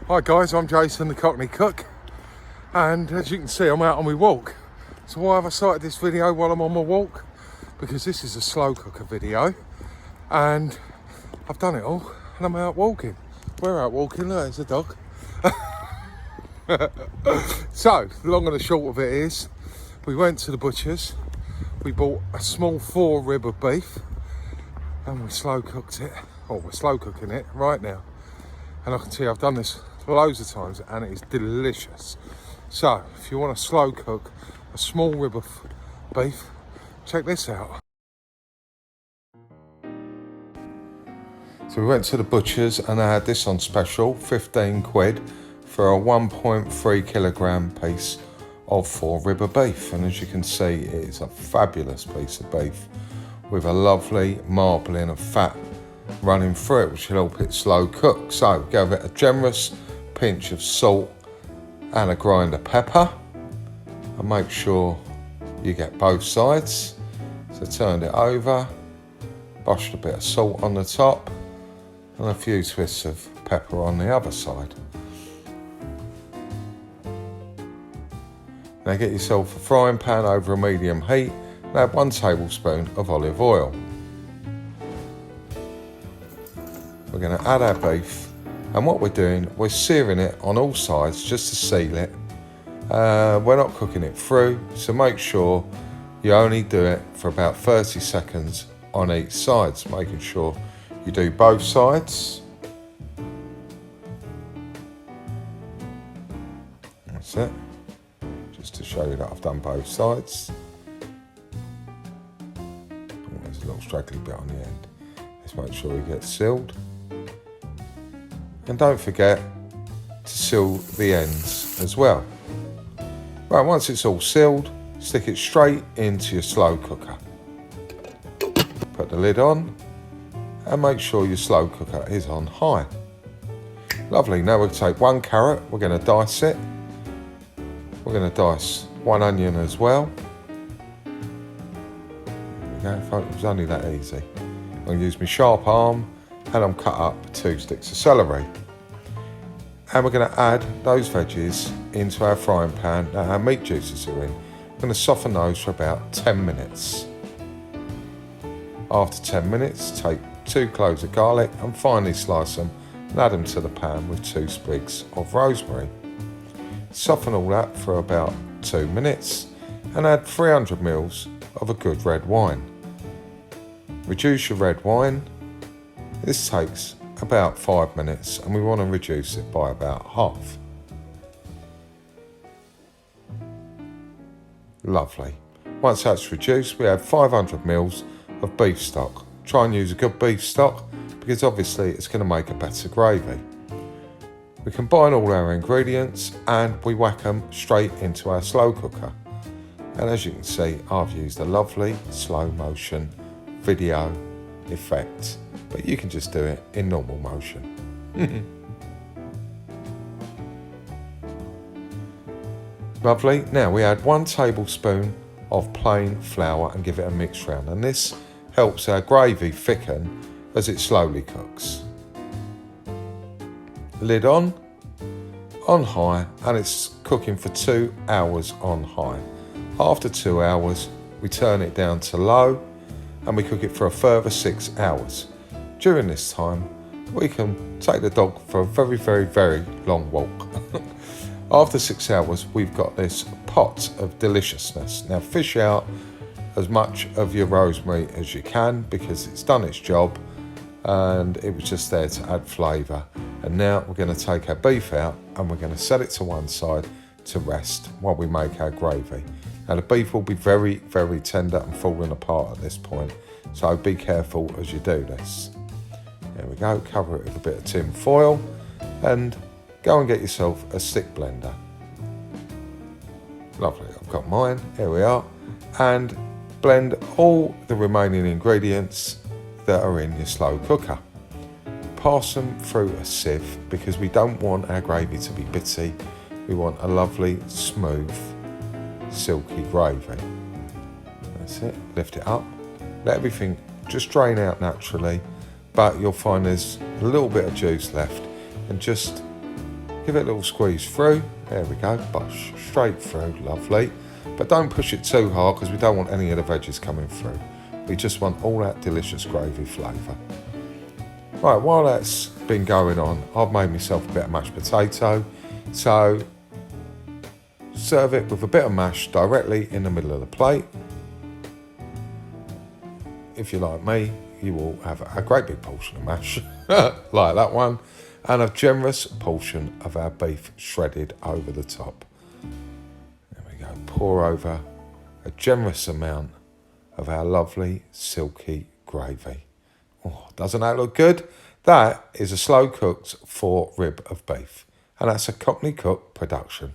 Hi guys, I'm Jason the Cockney Cook, and as you can see I'm out on my walk. So why have I started this video while I'm on my walk? Because this is a slow cooker video and I've done it all and I'm out walking. We're out walking, look, there's a dog. So, the long and the short of it is, we went to the butcher's, we bought a small Fore rib of beef and we slow cooked it, or we're slow cooking it right now. And I can tell you I've done this loads of times and it is delicious. So if you want to slow cook a small rib of beef, check this out. So we went to the butcher's and I had this on special, 15 quid for a 1.3 kilogram piece of Fore rib of beef. And as you can see, it is a fabulous piece of beef with a lovely marbling of fat running through it, which will help it slow cook. So give it a generous pinch of salt and a grind of pepper, and make sure you get both sides. So turned it over, brushed a bit of salt on the top and a few twists of pepper on the other side. Now get yourself a frying pan over a medium heat and add 1 tablespoon of olive oil. We're going to add our beef, and what we're doing, we're searing it on all sides just to seal it. We're not cooking it through, so make sure you only do it for about 30 seconds on each side, so making sure you do both sides. That's it, just to show you that I've done both sides. Oh, there's a little straggly bit on the end. Let's make sure it gets sealed. And don't forget to seal the ends as well. Right, once it's all sealed, stick it straight into your slow cooker. Put the lid on and make sure your slow cooker is on high. Lovely, now we'll take 1 carrot, we're going to dice it. We're going to dice 1 onion as well. There we go, folks, it was only that easy. I'm going to use my sharp arm and I'm cut up 2 sticks of celery. And we're going to add those veggies into our frying pan that our meat juices are in. We're going to soften those for about 10 minutes. After 10 minutes, take 2 cloves of garlic and finely slice them and add them to the pan with 2 sprigs of rosemary. Soften all that for about 2 minutes and add 300 ml of a good red wine. Reduce your red wine. This takes about 5 minutes and we want to reduce it by about half. Lovely. Once that's reduced, we add 500 ml of beef stock. Try and use a good beef stock because obviously it's going to make a better gravy. We combine all our ingredients and we whack them straight into our slow cooker. And as you can see, I've used a lovely slow motion video effect, but you can just do it in normal motion. Lovely. Now we add 1 tablespoon of plain flour and give it a mix round, and this helps our gravy thicken as it slowly cooks. Lid on high, and it's cooking for 2 hours on high. After 2 hours, we turn it down to low and we cook it for a further 6 hours. During this time, we can take the dog for a very, very, very long walk. After 6 hours, we've got this pot of deliciousness. Now fish out as much of your rosemary as you can because it's done its job and it was just there to add flavour. And now we're going to take our beef out and we're going to set it to one side to rest while we make our gravy. Now the beef will be very, very tender and falling apart at this point, so be careful as you do this. There we go, cover it with a bit of tin foil and go and get yourself a stick blender. Lovely, I've got mine, here we are, and blend all the remaining ingredients that are in your slow cooker. Pass them through a sieve because we don't want our gravy to be bitty. We want a lovely, smooth, silky gravy. That's it, lift it up, let everything just drain out naturally, but you'll find there's a little bit of juice left, and just Give it a little squeeze through. There we go, bush straight through, lovely. But don't push it too hard because we don't want any of the veggies coming through. We just want all that delicious gravy flavour. Right, while that's been going on, I've made myself a bit of mashed potato. So serve it with a bit of mash directly in the middle of the plate. If you're like me, you will have a great big portion of mash, like that one, and a generous portion of our beef shredded over the top. There we go, pour over a generous amount of our lovely silky gravy. Oh, doesn't that look good? That is a slow cooked Fore rib of beef, and that's a Cockney Cook production.